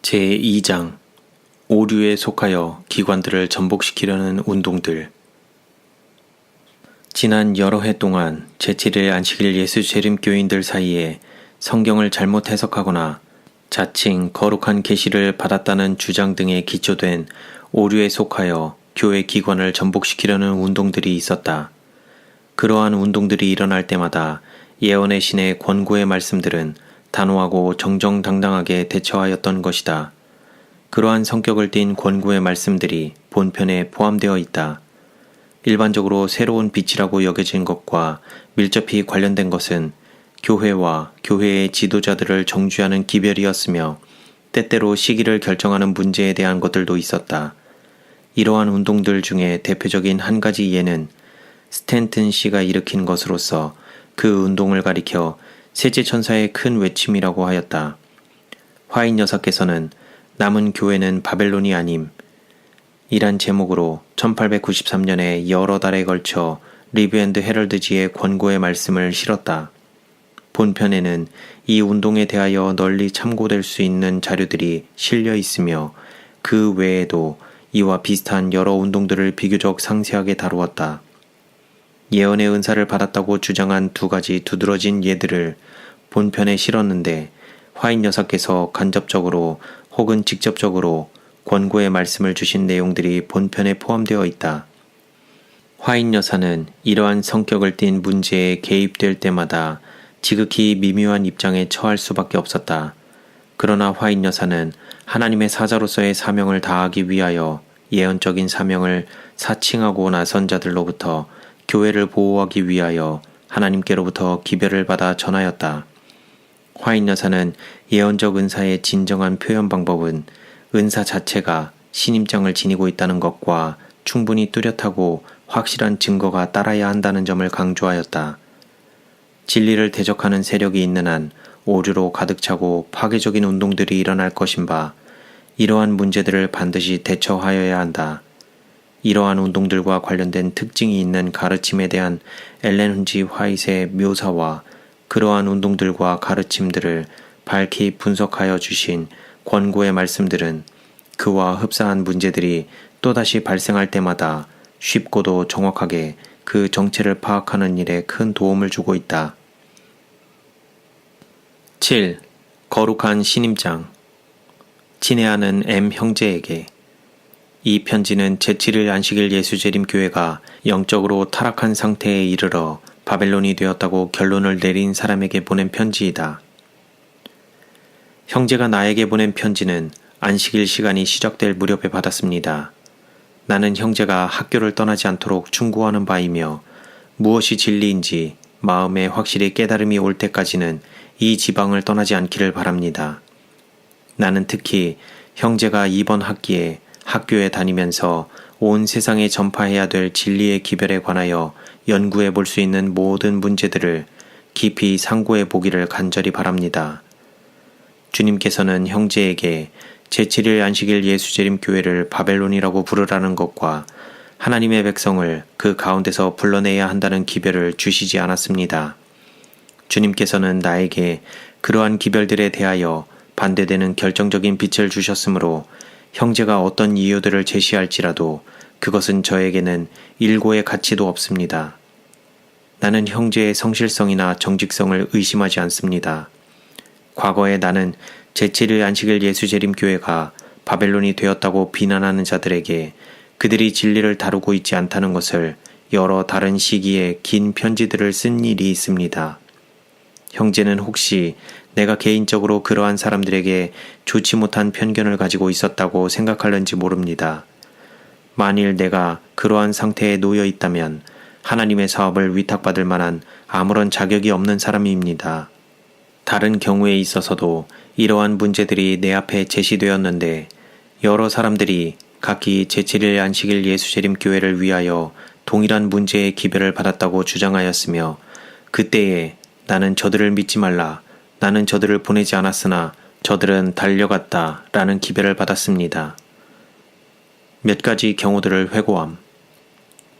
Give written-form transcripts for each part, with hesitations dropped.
제2장 오류에 속하여 기관들을 전복시키려는 운동들. 지난 여러 해 동안 제7일 안식일 예수 재림교인들 사이에 성경을 잘못 해석하거나 자칭 거룩한 계시를 받았다는 주장 등에 기초된 오류에 속하여 교회 기관을 전복시키려는 운동들이 있었다. 그러한 운동들이 일어날 때마다 예언의 신의 권고의 말씀들은 단호하고 정정당당하게 대처하였던 것이다. 그러한 성격을 띤 권고의 말씀들이 본편에 포함되어 있다. 일반적으로 새로운 빛이라고 여겨진 것과 밀접히 관련된 것은 교회와 교회의 지도자들을 정죄하는 기별이었으며 때때로 시기를 결정하는 문제에 대한 것들도 있었다. 이러한 운동들 중에 대표적인 한 가지 예는 스탠튼 씨가 일으킨 것으로서 그 운동을 가리켜 셋째 천사의 큰 외침이라고 하였다. 화인 여사께서는 남은 교회는 바벨론이 아님 이란 제목으로 1893년에 여러 달에 걸쳐 리브 앤드 헤럴드지의 권고의 말씀을 실었다. 본편에는 이 운동에 대하여 널리 참고될 수 있는 자료들이 실려 있으며 그 외에도 이와 비슷한 여러 운동들을 비교적 상세하게 다루었다. 예언의 은사를 받았다고 주장한 두 가지 두드러진 예들을 본편에 실었는데 화인 여사께서 간접적으로 혹은 직접적으로 권고의 말씀을 주신 내용들이 본편에 포함되어 있다. 화인 여사는 이러한 성격을 띤 문제에 개입될 때마다 지극히 미묘한 입장에 처할 수밖에 없었다. 그러나 화인 여사는 하나님의 사자로서의 사명을 다하기 위하여 예언적인 사명을 사칭하고 나선 자들로부터 교회를 보호하기 위하여 하나님께로부터 기별을 받아 전하였다. 화인 여사는 예언적 은사의 진정한 표현 방법은 은사 자체가 신임장을 지니고 있다는 것과 충분히 뚜렷하고 확실한 증거가 따라야 한다는 점을 강조하였다. 진리를 대적하는 세력이 있는 한 오류로 가득 차고 파괴적인 운동들이 일어날 것인 바 이러한 문제들을 반드시 대처하여야 한다. 이러한 운동들과 관련된 특징이 있는 가르침에 대한 엘렌 훈지 화이트의 묘사와 그러한 운동들과 가르침들을 밝히 분석하여 주신 권고의 말씀들은 그와 흡사한 문제들이 또다시 발생할 때마다 쉽고도 정확하게 그 정체를 파악하는 일에 큰 도움을 주고 있다. 7. 거룩한 신임장. 친애하는 M 형제에게. 이 편지는 제7일 안식일 예수재림교회가 영적으로 타락한 상태에 이르러 바벨론이 되었다고 결론을 내린 사람에게 보낸 편지이다. 형제가 나에게 보낸 편지는 안식일 시간이 시작될 무렵에 받았습니다. 나는 형제가 학교를 떠나지 않도록 충고하는 바이며 무엇이 진리인지 마음에 확실히 깨달음이 올 때까지는 이 지방을 떠나지 않기를 바랍니다. 나는 특히 형제가 이번 학기에 학교에 다니면서 온 세상에 전파해야 될 진리의 기별에 관하여 연구해 볼 수 있는 모든 문제들을 깊이 상고해 보기를 간절히 바랍니다. 주님께서는 형제에게 제7일 안식일 예수재림교회를 바벨론이라고 부르라는 것과 하나님의 백성을 그 가운데서 불러내야 한다는 기별을 주시지 않았습니다. 주님께서는 나에게 그러한 기별들에 대하여 반대되는 결정적인 빛을 주셨으므로 형제가 어떤 이유들을 제시할지라도 그것은 저에게는 일고의 가치도 없습니다. 나는 형제의 성실성이나 정직성을 의심하지 않습니다. 과거에 나는 제7일 안식일 예수재림교회가 바벨론이 되었다고 비난하는 자들에게 그들이 진리를 다루고 있지 않다는 것을 여러 다른 시기에 긴 편지들을 쓴 일이 있습니다. 형제는 혹시 내가 개인적으로 그러한 사람들에게 좋지 못한 편견을 가지고 있었다고 생각할는지 모릅니다. 만일 내가 그러한 상태에 놓여 있다면 하나님의 사업을 위탁받을 만한 아무런 자격이 없는 사람입니다. 다른 경우에 있어서도 이러한 문제들이 내 앞에 제시되었는데 여러 사람들이 각기 제7일 안식일 예수재림교회를 위하여 동일한 문제의 기별을 받았다고 주장하였으며 그때에 나는 저들을 믿지 말라. 나는 저들을 보내지 않았으나 저들은 달려갔다. 라는 기별을 받았습니다. 몇 가지 경우들을 회고함.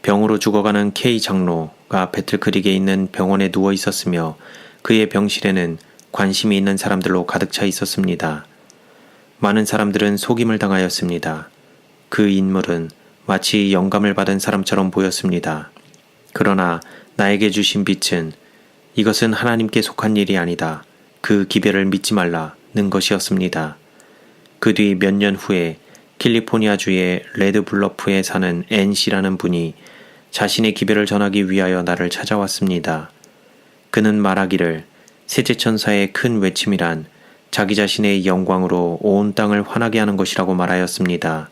병으로 죽어가는 K 장로가 배틀크릭에 있는 병원에 누워 있었으며 그의 병실에는 관심이 있는 사람들로 가득 차 있었습니다. 많은 사람들은 속임을 당하였습니다. 그 인물은 마치 영감을 받은 사람처럼 보였습니다. 그러나 나에게 주신 빛은 이것은 하나님께 속한 일이 아니다. 그 기별을 믿지 말라는 것이었습니다. 그 뒤 몇 년 후에 캘리포니아주의 레드블러프에 사는 앤 씨라는 분이 자신의 기별을 전하기 위하여 나를 찾아왔습니다. 그는 말하기를 셋째 천사의 큰 외침이란 자기 자신의 영광으로 온 땅을 환하게 하는 것이라고 말하였습니다.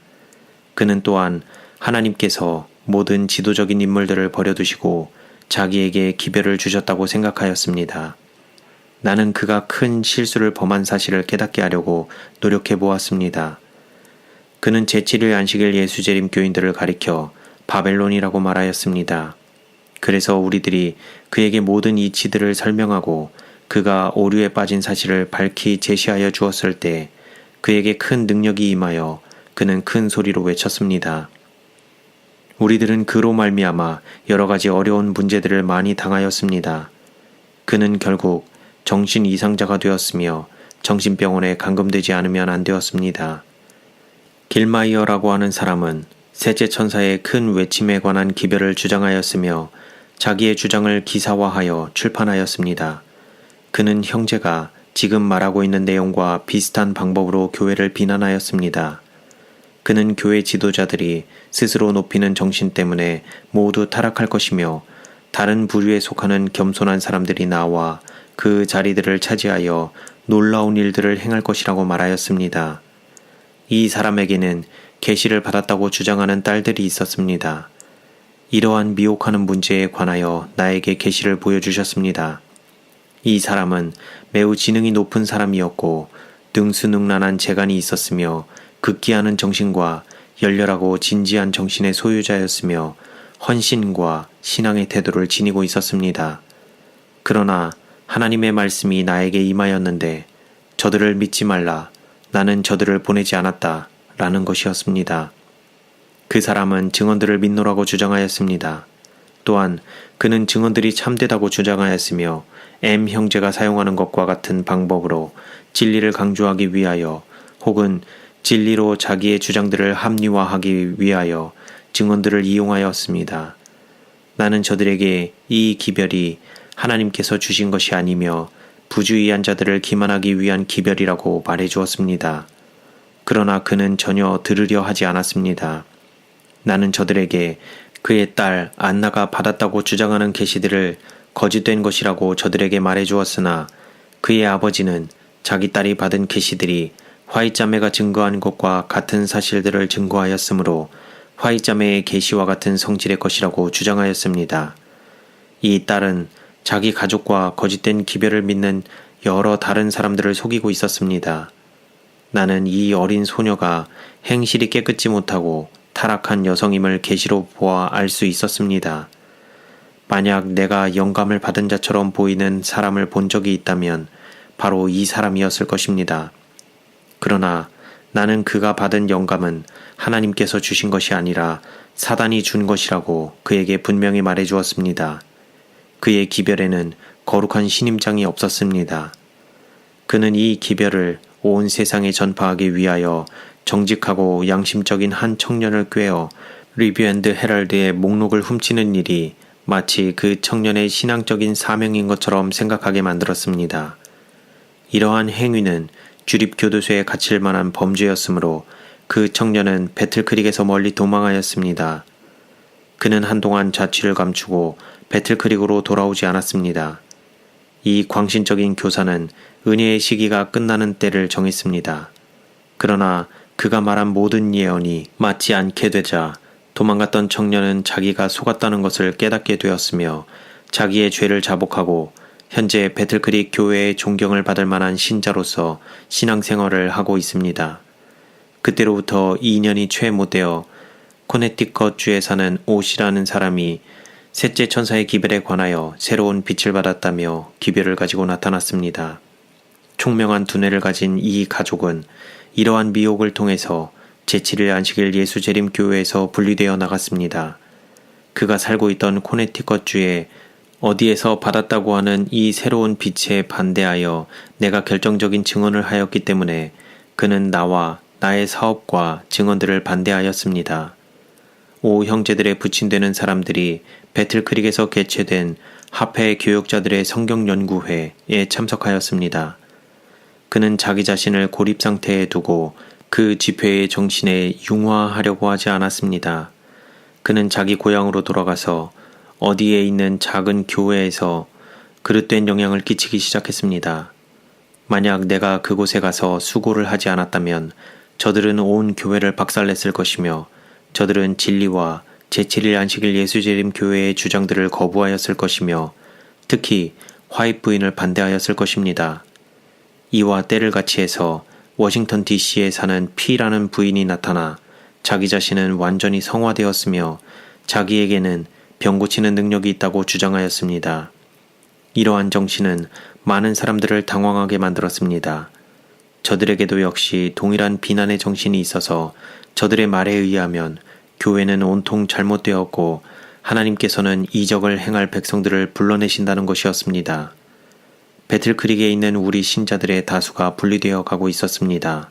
그는 또한 하나님께서 모든 지도적인 인물들을 버려두시고 자기에게 기별을 주셨다고 생각하였습니다. 나는 그가 큰 실수를 범한 사실을 깨닫게 하려고 노력해 보았습니다. 그는 제7일 안식일 예수재림 교인들을 가리켜 바벨론이라고 말하였습니다. 그래서 우리들이 그에게 모든 이치들을 설명하고 그가 오류에 빠진 사실을 밝히 제시하여 주었을 때 그에게 큰 능력이 임하여 그는 큰 소리로 외쳤습니다. 우리들은 그로 말미암아 여러 가지 어려운 문제들을 많이 당하였습니다. 그는 결국 정신 이상자가 되었으며 정신병원에 감금되지 않으면 안 되었습니다. 길마이어라고 하는 사람은 셋째 천사의 큰 외침에 관한 기별을 주장하였으며 자기의 주장을 기사화하여 출판하였습니다. 그는 형제가 지금 말하고 있는 내용과 비슷한 방법으로 교회를 비난하였습니다. 그는 교회 지도자들이 스스로 높이는 정신 때문에 모두 타락할 것이며 다른 부류에 속하는 겸손한 사람들이 나와 그 자리들을 차지하여 놀라운 일들을 행할 것이라고 말하였습니다. 이 사람에게는 계시를 받았다고 주장하는 딸들이 있었습니다. 이러한 미혹하는 문제에 관하여 나에게 계시를 보여주셨습니다. 이 사람은 매우 지능이 높은 사람이었고 능수능란한 재간이 있었으며 극기하는 정신과 열렬하고 진지한 정신의 소유자였으며 헌신과 신앙의 태도를 지니고 있었습니다. 그러나 하나님의 말씀이 나에게 임하였는데 저들을 믿지 말라. 나는 저들을 보내지 않았다. 라는 것이었습니다. 그 사람은 증언들을 믿노라고 주장하였습니다. 또한 그는 증언들이 참되다고 주장하였으며 M 형제가 사용하는 것과 같은 방법으로 진리를 강조하기 위하여 혹은 진리로 자기의 주장들을 합리화하기 위하여 증언들을 이용하였습니다. 나는 저들에게 이 기별이 하나님께서 주신 것이 아니며 부주의한 자들을 기만하기 위한 기별이라고 말해 주었습니다. 그러나 그는 전혀 들으려 하지 않았습니다. 나는 저들에게 그의 딸 안나가 받았다고 주장하는 계시들을 거짓된 것이라고 저들에게 말해 주었으나 그의 아버지는 자기 딸이 받은 계시들이 화이자매가 증거한 것과 같은 사실들을 증거하였으므로 화이자매의 계시와 같은 성질의 것이라고 주장하였습니다. 이 딸은 자기 가족과 거짓된 기별을 믿는 여러 다른 사람들을 속이고 있었습니다. 나는 이 어린 소녀가 행실이 깨끗지 못하고 타락한 여성임을 계시로 보아 알 수 있었습니다. 만약 내가 영감을 받은 자처럼 보이는 사람을 본 적이 있다면 바로 이 사람이었을 것입니다. 그러나 나는 그가 받은 영감은 하나님께서 주신 것이 아니라 사단이 준 것이라고 그에게 분명히 말해 주었습니다. 그의 기별에는 거룩한 신임장이 없었습니다. 그는 이 기별을 온 세상에 전파하기 위하여 정직하고 양심적인 한 청년을 꾀어 리뷰&드 헤럴드의 목록을 훔치는 일이 마치 그 청년의 신앙적인 사명인 것처럼 생각하게 만들었습니다. 이러한 행위는 주립교도소에 갇힐 만한 범죄였으므로 그 청년은 배틀크릭에서 멀리 도망하였습니다. 그는 한동안 자취를 감추고 배틀크릭으로 돌아오지 않았습니다. 이 광신적인 교사는 은혜의 시기가 끝나는 때를 정했습니다. 그러나 그가 말한 모든 예언이 맞지 않게 되자 도망갔던 청년은 자기가 속았다는 것을 깨닫게 되었으며 자기의 죄를 자복하고 현재 배틀크릭 교회의 존경을 받을 만한 신자로서 신앙생활을 하고 있습니다. 그때로부터 2년이 채 못되어 코네티컷주에 사는 오시라는 사람이 셋째 천사의 기별에 관하여 새로운 빛을 받았다며 기별을 가지고 나타났습니다. 총명한 두뇌를 가진 이 가족은 이러한 미혹을 통해서 제7일 안식일 예수재림교회에서 분리되어 나갔습니다. 그가 살고 있던 코네티컷주에 어디에서 받았다고 하는 이 새로운 빛에 반대하여 내가 결정적인 증언을 하였기 때문에 그는 나와 나의 사업과 증언들을 반대하였습니다. 오 형제들의 부친되는 사람들이 배틀크릭에서 개최된 합해 교역자들의 성경연구회에 참석하였습니다. 그는 자기 자신을 고립 상태에 두고 그 집회의 정신에 융화하려고 하지 않았습니다. 그는 자기 고향으로 돌아가서 어디에 있는 작은 교회에서 그릇된 영향을 끼치기 시작했습니다. 만약 내가 그곳에 가서 수고를 하지 않았다면 저들은 온 교회를 박살냈을 것이며 저들은 진리와 제7일 안식일 예수재림 교회의 주장들을 거부하였을 것이며 특히 화이트 부인을 반대하였을 것입니다. 이와 때를 같이 해서 워싱턴 DC에 사는 P라는 부인이 나타나 자기 자신은 완전히 성화되었으며 자기에게는 병 고치는 능력이 있다고 주장하였습니다. 이러한 정신은 많은 사람들을 당황하게 만들었습니다. 저들에게도 역시 동일한 비난의 정신이 있어서 저들의 말에 의하면 교회는 온통 잘못되었고 하나님께서는 이적을 행할 백성들을 불러내신다는 것이었습니다. 배틀크릭에 있는 우리 신자들의 다수가 분리되어 가고 있었습니다.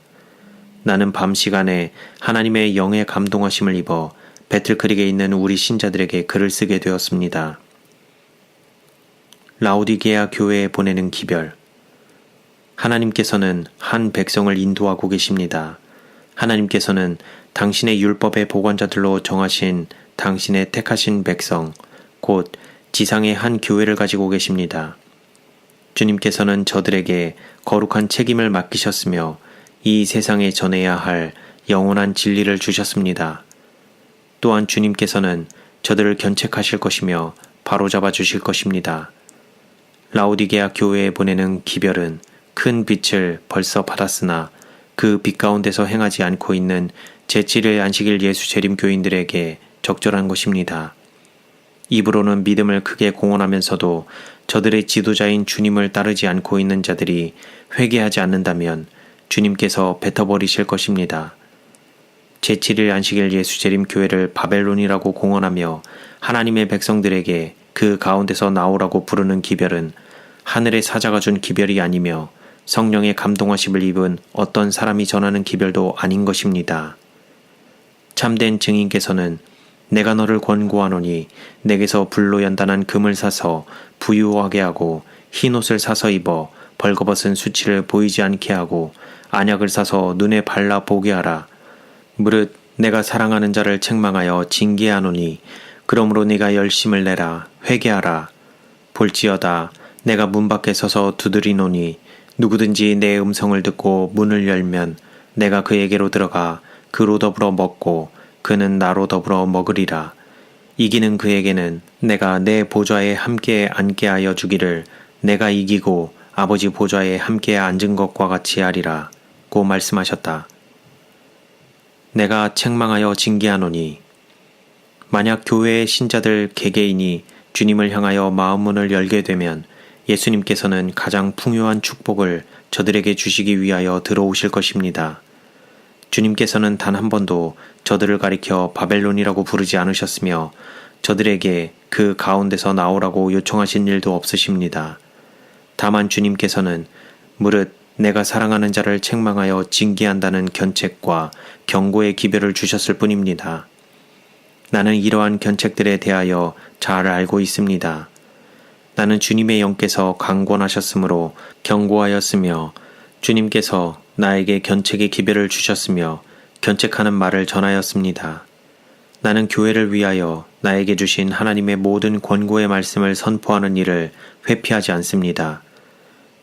나는 밤 시간에 하나님의 영의 감동하심을 입어 배틀크릭에 있는 우리 신자들에게 글을 쓰게 되었습니다. 라오디게아 교회에 보내는 기별. 하나님께서는 한 백성을 인도하고 계십니다. 하나님께서는 당신의 율법의 보관자들로 정하신 당신의 택하신 백성, 곧 지상의 한 교회를 가지고 계십니다. 주님께서는 저들에게 거룩한 책임을 맡기셨으며 이 세상에 전해야 할 영원한 진리를 주셨습니다. 또한 주님께서는 저들을 견책하실 것이며 바로잡아 주실 것입니다. 라오디게아 교회에 보내는 기별은 큰 빛을 벌써 받았으나 그 빛 가운데서 행하지 않고 있는 제7일 안식일 예수 재림 교인들에게 적절한 것입니다. 입으로는 믿음을 크게 공언하면서도 저들의 지도자인 주님을 따르지 않고 있는 자들이 회개하지 않는다면 주님께서 뱉어버리실 것입니다. 제7일 안식일 예수 재림 교회를 바벨론이라고 공언하며 하나님의 백성들에게 그 가운데서 나오라고 부르는 기별은 하늘의 사자가 준 기별이 아니며 성령의 감동하심을 입은 어떤 사람이 전하는 기별도 아닌 것입니다. 참된 증인께서는 내가 너를 권고하노니 내게서 불로 연단한 금을 사서 부유하게 하고 흰옷을 사서 입어 벌거벗은 수치를 보이지 않게 하고 안약을 사서 눈에 발라 보게 하라. 무릇 내가 사랑하는 자를 책망하여 징계하노니 그러므로 네가 열심을 내라. 회개하라. 볼지어다 내가 문 밖에 서서 두드리노니 누구든지 내 음성을 듣고 문을 열면 내가 그에게로 들어가 그로 더불어 먹고 그는 나로 더불어 먹으리라. 이기는 그에게는 내가 내 보좌에 함께 앉게 하여 주기를 내가 이기고 아버지 보좌에 함께 앉은 것과 같이 하리라. 고 말씀하셨다. 내가 책망하여 징계하노니 만약 교회의 신자들 개개인이 주님을 향하여 마음문을 열게 되면 예수님께서는 가장 풍요한 축복을 저들에게 주시기 위하여 들어오실 것입니다. 주님께서는 단 한 번도 저들을 가리켜 바벨론이라고 부르지 않으셨으며 저들에게 그 가운데서 나오라고 요청하신 일도 없으십니다. 다만 주님께서는 무릇 내가 사랑하는 자를 책망하여 징계한다는 견책과 경고의 기별을 주셨을 뿐입니다. 나는 이러한 견책들에 대하여 잘 알고 있습니다. 나는 주님의 영께서 강권하셨으므로 경고하였으며 주님께서 나에게 견책의 기별을 주셨으며 견책하는 말을 전하였습니다. 나는 교회를 위하여 나에게 주신 하나님의 모든 권고의 말씀을 선포하는 일을 회피하지 않습니다.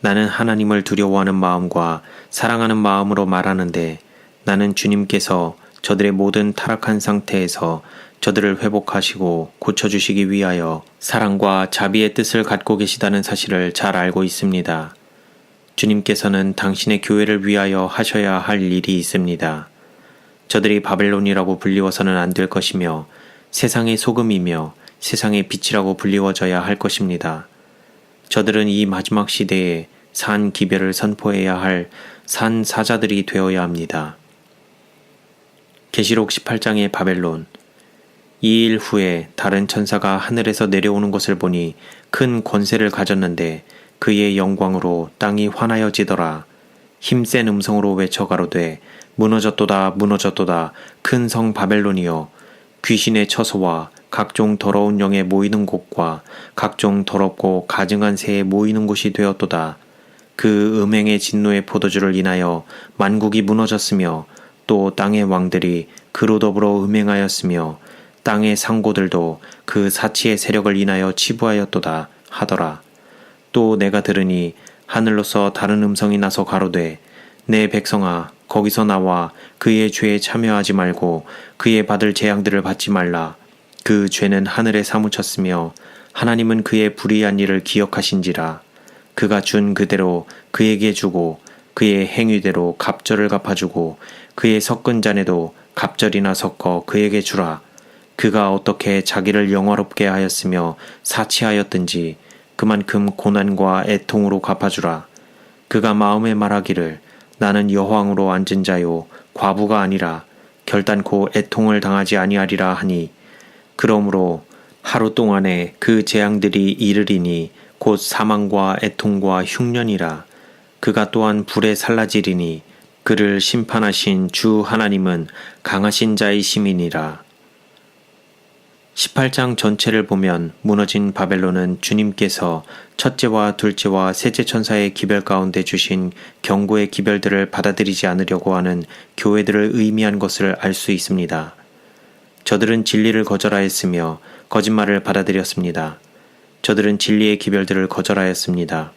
나는 하나님을 두려워하는 마음과 사랑하는 마음으로 말하는데 나는 주님께서 저들의 모든 타락한 상태에서 저들을 회복하시고 고쳐주시기 위하여 사랑과 자비의 뜻을 갖고 계시다는 사실을 잘 알고 있습니다. 주님께서는 당신의 교회를 위하여 하셔야 할 일이 있습니다. 저들이 바벨론이라고 불리워서는 안 될 것이며 세상의 소금이며 세상의 빛이라고 불리워져야 할 것입니다. 저들은 이 마지막 시대에 산 기별을 선포해야 할 산 사자들이 되어야 합니다. 계시록 18장의 바벨론. 2일 후에 다른 천사가 하늘에서 내려오는 것을 보니 큰 권세를 가졌는데 그의 영광으로 땅이 환하여지더라. 힘센 음성으로 외쳐 가로되 무너졌도다 무너졌도다 큰 성 바벨론이여 귀신의 처소와 각종 더러운 영에 모이는 곳과 각종 더럽고 가증한 새에 모이는 곳이 되었도다. 그 음행의 진노의 포도주를 인하여 만국이 무너졌으며 또 땅의 왕들이 그로 더불어 음행하였으며 땅의 상고들도 그 사치의 세력을 인하여 치부하였도다 하더라. 또 내가 들으니 하늘로서 다른 음성이 나서 가로되 내 백성아 거기서 나와 그의 죄에 참여하지 말고 그의 받을 재앙들을 받지 말라. 그 죄는 하늘에 사무쳤으며 하나님은 그의 불의한 일을 기억하신지라. 그가 준 그대로 그에게 주고 그의 행위대로 갑절을 갚아주고 그의 섞은 잔에도 갑절이나 섞어 그에게 주라. 그가 어떻게 자기를 영화롭게 하였으며 사치하였든지 그만큼 고난과 애통으로 갚아주라. 그가 마음에 말하기를 나는 여호왕으로 앉은 자요 과부가 아니라 결단코 애통을 당하지 아니하리라 하니 그러므로 하루 동안에 그 재앙들이 이르리니 곧 사망과 애통과 흉년이라. 그가 또한 불에 살라지리니 그를 심판하신 주 하나님은 강하신 자의 심이니라. 18장 전체를 보면 무너진 바벨론은 주님께서 첫째와 둘째와 셋째 천사의 기별 가운데 주신 경고의 기별들을 받아들이지 않으려고 하는 교회들을 의미한 것을 알 수 있습니다. 저들은 진리를 거절하였으며 거짓말을 받아들였습니다. 저들은 진리의 기별들을 거절하였습니다.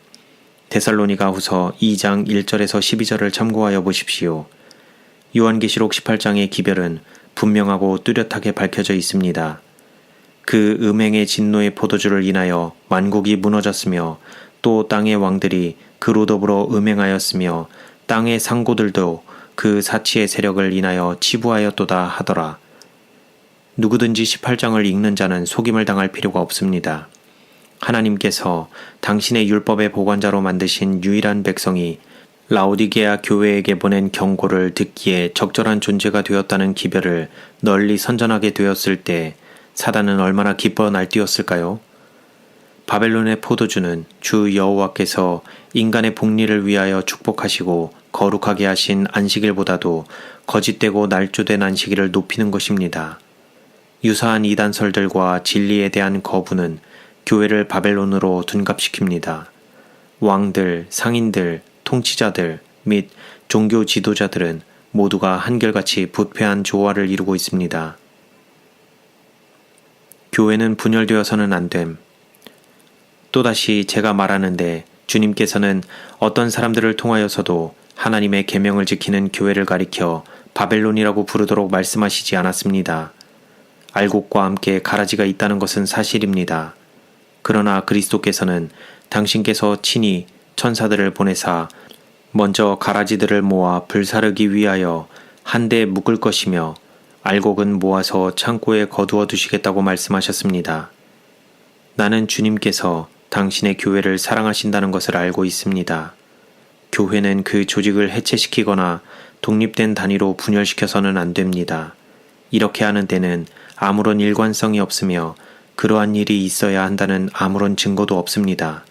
데살로니가 후서 2장 1절에서 12절을 참고하여 보십시오. 요한계시록 18장의 기별은 분명하고 뚜렷하게 밝혀져 있습니다. 그 음행의 진노의 포도주를 인하여 만국이 무너졌으며 또 땅의 왕들이 그로 더불어 음행하였으며 땅의 상고들도 그 사치의 세력을 인하여 치부하였도다 하더라. 누구든지 18장을 읽는 자는 속임을 당할 필요가 없습니다. 하나님께서 당신의 율법의 보관자로 만드신 유일한 백성이 라오디게아 교회에게 보낸 경고를 듣기에 적절한 존재가 되었다는 기별을 널리 선전하게 되었을 때 사단은 얼마나 기뻐 날뛰었을까요? 바벨론의 포도주는 주 여호와께서 인간의 복리를 위하여 축복하시고 거룩하게 하신 안식일보다도 거짓되고 날조된 안식일을 높이는 것입니다. 유사한 이단설들과 진리에 대한 거부는 교회를 바벨론으로 둔갑시킵니다. 왕들, 상인들, 통치자들 및 종교 지도자들은 모두가 한결같이 부패한 조화를 이루고 있습니다. 교회는 분열되어서는 안 됨. 또다시 제가 말하는데 주님께서는 어떤 사람들을 통하여서도 하나님의 계명을 지키는 교회를 가리켜 바벨론이라고 부르도록 말씀하시지 않았습니다. 알곡과 함께 가라지가 있다는 것은 사실입니다. 그러나 그리스도께서는 당신께서 친히 천사들을 보내사 먼저 가라지들을 모아 불사르기 위하여 한데 묶을 것이며 알곡은 모아서 창고에 거두어 두시겠다고 말씀하셨습니다. 나는 주님께서 당신의 교회를 사랑하신다는 것을 알고 있습니다. 교회는 그 조직을 해체시키거나 독립된 단위로 분열시켜서는 안 됩니다. 이렇게 하는 데는 아무런 일관성이 없으며 그러한 일이 있어야 한다는 아무런 증거도 없습니다.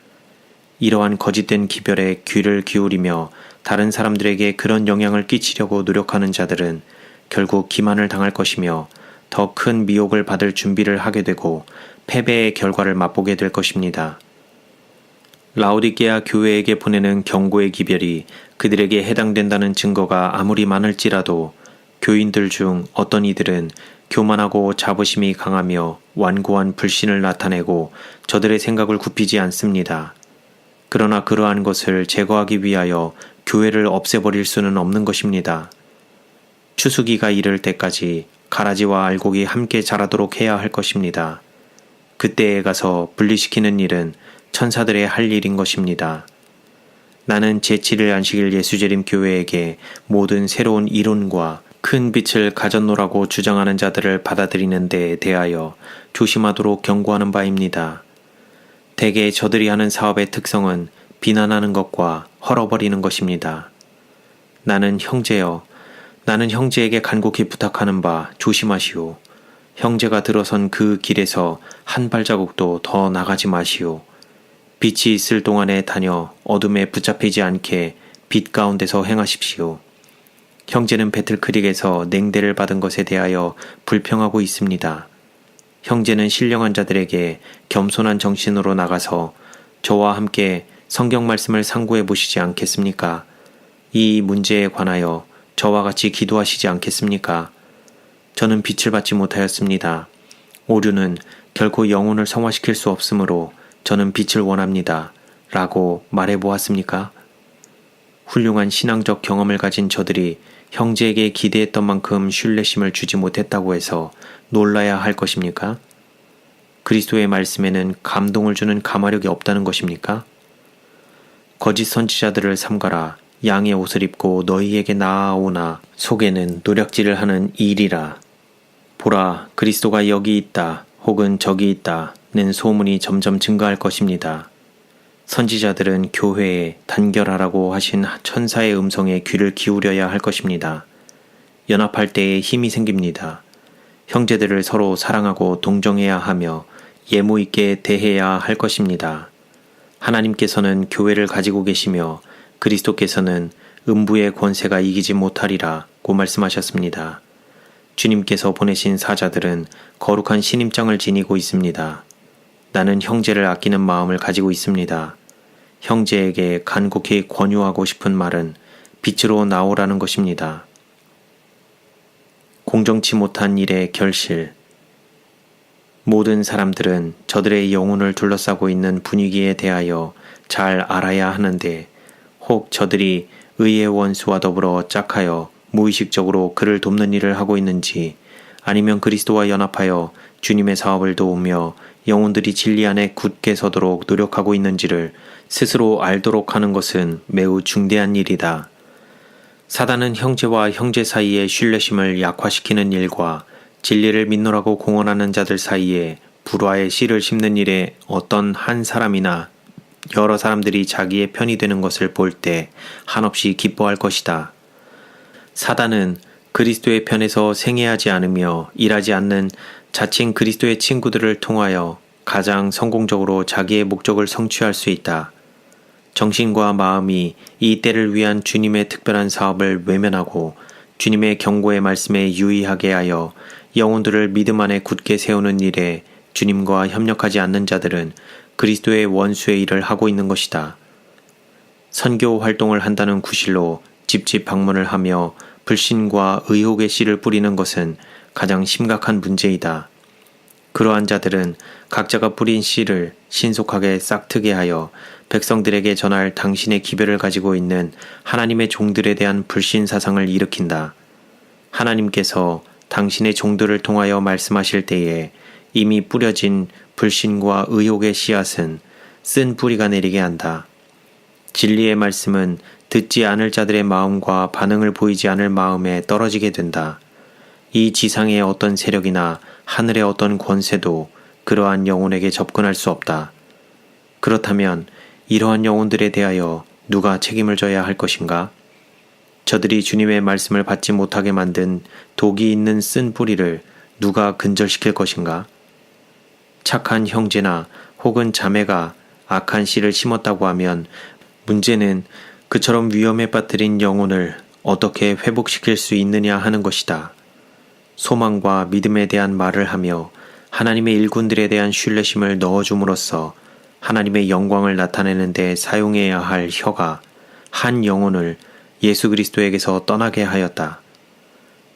이러한 거짓된 기별에 귀를 기울이며 다른 사람들에게 그런 영향을 끼치려고 노력하는 자들은 결국 기만을 당할 것이며 더 큰 미혹을 받을 준비를 하게 되고 패배의 결과를 맛보게 될 것입니다. 라오디게아 교회에게 보내는 경고의 기별이 그들에게 해당된다는 증거가 아무리 많을지라도 교인들 중 어떤 이들은 교만하고 자부심이 강하며 완고한 불신을 나타내고 저들의 생각을 굽히지 않습니다. 그러나 그러한 것을 제거하기 위하여 교회를 없애버릴 수는 없는 것입니다. 추수기가 이를 때까지 가라지와 알곡이 함께 자라도록 해야 할 것입니다. 그때에 가서 분리시키는 일은 천사들의 할 일인 것입니다. 나는 제7일 안식일 예수재림 교회에게 모든 새로운 이론과 큰 빛을 가졌노라고 주장하는 자들을 받아들이는 데에 대하여 조심하도록 경고하는 바입니다. 대개 저들이 하는 사업의 특성은 비난하는 것과 헐어버리는 것입니다. 나는 형제에게 간곡히 부탁하는 바 조심하시오. 형제가 들어선 그 길에서 한 발자국도 더 나가지 마시오. 빛이 있을 동안에 다녀 어둠에 붙잡히지 않게 빛 가운데서 행하십시오. 형제는 배틀크릭에서 냉대를 받은 것에 대하여 불평하고 있습니다. 형제는 신령한 자들에게 겸손한 정신으로 나가서 저와 함께 성경 말씀을 상고해 보시지 않겠습니까? 이 문제에 관하여 저와 같이 기도하시지 않겠습니까? 저는 빛을 받지 못하였습니다. 오류는 결코 영혼을 성화시킬 수 없으므로 저는 빛을 원합니다. 라고 말해 보았습니까? 훌륭한 신앙적 경험을 가진 저들이 형제에게 기대했던 만큼 신뢰심을 주지 못했다고 해서 놀라야 할 것입니까? 그리스도의 말씀에는 감동을 주는 감화력이 없다는 것입니까? 거짓 선지자들을 삼가라. 양의 옷을 입고 너희에게 나아오나 속에는 노략질을 하는 일이라. 보라, 그리스도가 여기 있다. 혹은 저기 있다는 소문이 점점 증가할 것입니다. 선지자들은 교회에 단결하라고 하신 천사의 음성에 귀를 기울여야 할 것입니다. 연합할 때에 힘이 생깁니다. 형제들을 서로 사랑하고 동정해야 하며 예무 있게 대해야 할 것입니다. 하나님께서는 교회를 가지고 계시며 그리스도께서는 음부의 권세가 이기지 못하리라고 말씀하셨습니다. 주님께서 보내신 사자들은 거룩한 신임장을 지니고 있습니다. 나는 형제를 아끼는 마음을 가지고 있습니다. 형제에게 간곡히 권유하고 싶은 말은 빛으로 나오라는 것입니다. 공정치 못한 일의 결실. 모든 사람들은 저들의 영혼을 둘러싸고 있는 분위기에 대하여 잘 알아야 하는데 혹 저들이 의의 원수와 더불어 짝하여 무의식적으로 그를 돕는 일을 하고 있는지 아니면 그리스도와 연합하여 주님의 사업을 도우며 영혼들이 진리 안에 굳게 서도록 노력하고 있는지를 스스로 알도록 하는 것은 매우 중대한 일이다. 사단은 형제와 형제 사이의 신뢰심을 약화시키는 일과 진리를 믿노라고 공언하는 자들 사이에 불화의 씨를 심는 일에 어떤 한 사람이나 여러 사람들이 자기의 편이 되는 것을 볼 때 한없이 기뻐할 것이다. 사단은 그리스도의 편에서 생애하지 않으며 일하지 않는 자칭 그리스도의 친구들을 통하여 가장 성공적으로 자기의 목적을 성취할 수 있다. 정신과 마음이 이 때를 위한 주님의 특별한 사업을 외면하고 주님의 경고의 말씀에 유의하게 하여 영혼들을 믿음 안에 굳게 세우는 일에 주님과 협력하지 않는 자들은 그리스도의 원수의 일을 하고 있는 것이다. 선교 활동을 한다는 구실로 집집 방문을 하며 불신과 의혹의 씨를 뿌리는 것은 가장 심각한 문제이다. 그러한 자들은 각자가 뿌린 씨를 신속하게 싹트게 하여 백성들에게 전할 당신의 기별을 가지고 있는 하나님의 종들에 대한 불신 사상을 일으킨다. 하나님께서 당신의 종들을 통하여 말씀하실 때에 이미 뿌려진 불신과 의혹의 씨앗은 쓴 뿌리가 내리게 한다. 진리의 말씀은 듣지 않을 자들의 마음과 반응을 보이지 않을 마음에 떨어지게 된다. 이 지상의 어떤 세력이나 하늘의 어떤 권세도 그러한 영혼에게 접근할 수 없다. 그렇다면 이러한 영혼들에 대하여 누가 책임을 져야 할 것인가? 저들이 주님의 말씀을 받지 못하게 만든 독이 있는 쓴 뿌리를 누가 근절시킬 것인가? 착한 형제나 혹은 자매가 악한 씨를 심었다고 하면 문제는 그처럼 위험에 빠뜨린 영혼을 어떻게 회복시킬 수 있느냐 하는 것이다. 소망과 믿음에 대한 말을 하며 하나님의 일꾼들에 대한 신뢰심을 넣어줌으로써 하나님의 영광을 나타내는 데 사용해야 할 혀가 한 영혼을 예수 그리스도에게서 떠나게 하였다.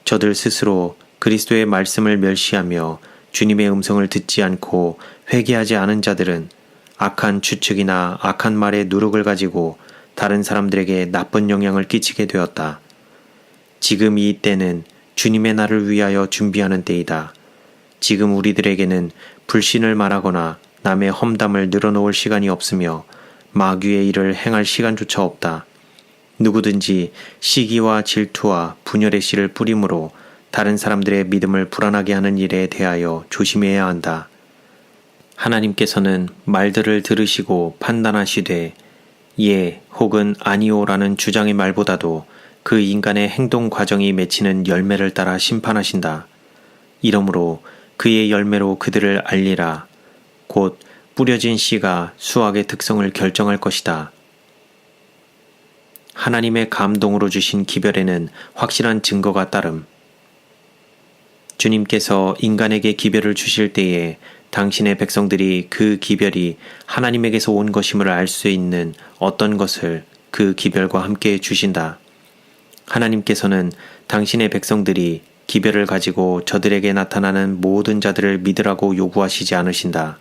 저들 스스로 그리스도의 말씀을 멸시하며 주님의 음성을 듣지 않고 회개하지 않은 자들은 악한 추측이나 악한 말의 누룩을 가지고 다른 사람들에게 나쁜 영향을 끼치게 되었다. 지금 이 때는 주님의 날을 위하여 준비하는 때이다. 지금 우리들에게는 불신을 말하거나 남의 험담을 늘어놓을 시간이 없으며 마귀의 일을 행할 시간조차 없다. 누구든지 시기와 질투와 분열의 씨를 뿌림으로 다른 사람들의 믿음을 불안하게 하는 일에 대하여 조심해야 한다. 하나님께서는 말들을 들으시고 판단하시되 예 혹은 아니오라는 주장의 말보다도 그 인간의 행동 과정이 맺히는 열매를 따라 심판하신다. 이러므로 그의 열매로 그들을 알리라. 곧 뿌려진 씨가 수확의 특성을 결정할 것이다. 하나님의 감동으로 주신 기별에는 확실한 증거가 따름. 주님께서 인간에게 기별을 주실 때에 당신의 백성들이 그 기별이 하나님에게서 온 것임을 알 수 있는 어떤 것을 그 기별과 함께 주신다. 하나님께서는 당신의 백성들이 기별을 가지고 저들에게 나타나는 모든 자들을 믿으라고 요구하시지 않으신다.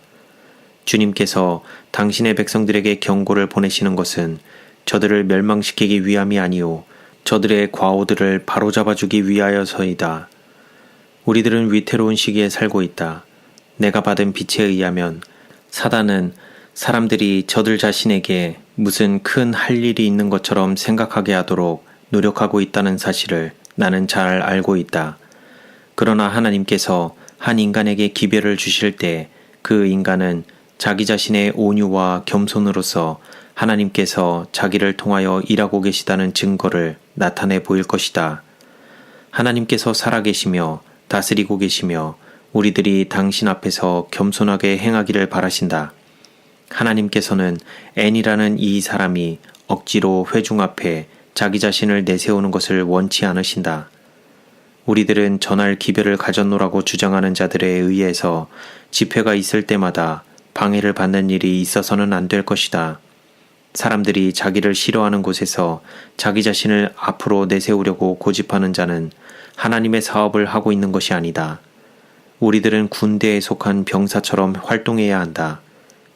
주님께서 당신의 백성들에게 경고를 보내시는 것은 저들을 멸망시키기 위함이 아니오 저들의 과오들을 바로잡아주기 위하여서이다. 우리들은 위태로운 시기에 살고 있다. 내가 받은 빛에 의하면 사단은 사람들이 저들 자신에게 무슨 큰 할 일이 있는 것처럼 생각하게 하도록 노력하고 있다는 사실을 나는 잘 알고 있다. 그러나 하나님께서 한 인간에게 기별을 주실 때 그 인간은 자기 자신의 온유와 겸손으로서 하나님께서 자기를 통하여 일하고 계시다는 증거를 나타내 보일 것이다. 하나님께서 살아계시며 다스리고 계시며 우리들이 당신 앞에서 겸손하게 행하기를 바라신다. 하나님께서는 앤이라는 이 사람이 억지로 회중 앞에 자기 자신을 내세우는 것을 원치 않으신다. 우리들은 전할 기별을 가졌노라고 주장하는 자들에 의해서 집회가 있을 때마다 방해를 받는 일이 있어서는 안 될 것이다. 사람들이 자기를 싫어하는 곳에서 자기 자신을 앞으로 내세우려고 고집하는 자는 하나님의 사업을 하고 있는 것이 아니다. 우리들은 군대에 속한 병사처럼 활동해야 한다.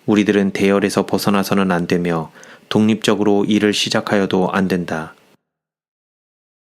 우리들은 대열에서 벗어나서는 안 되며 독립적으로 일을 시작하여도 안 된다.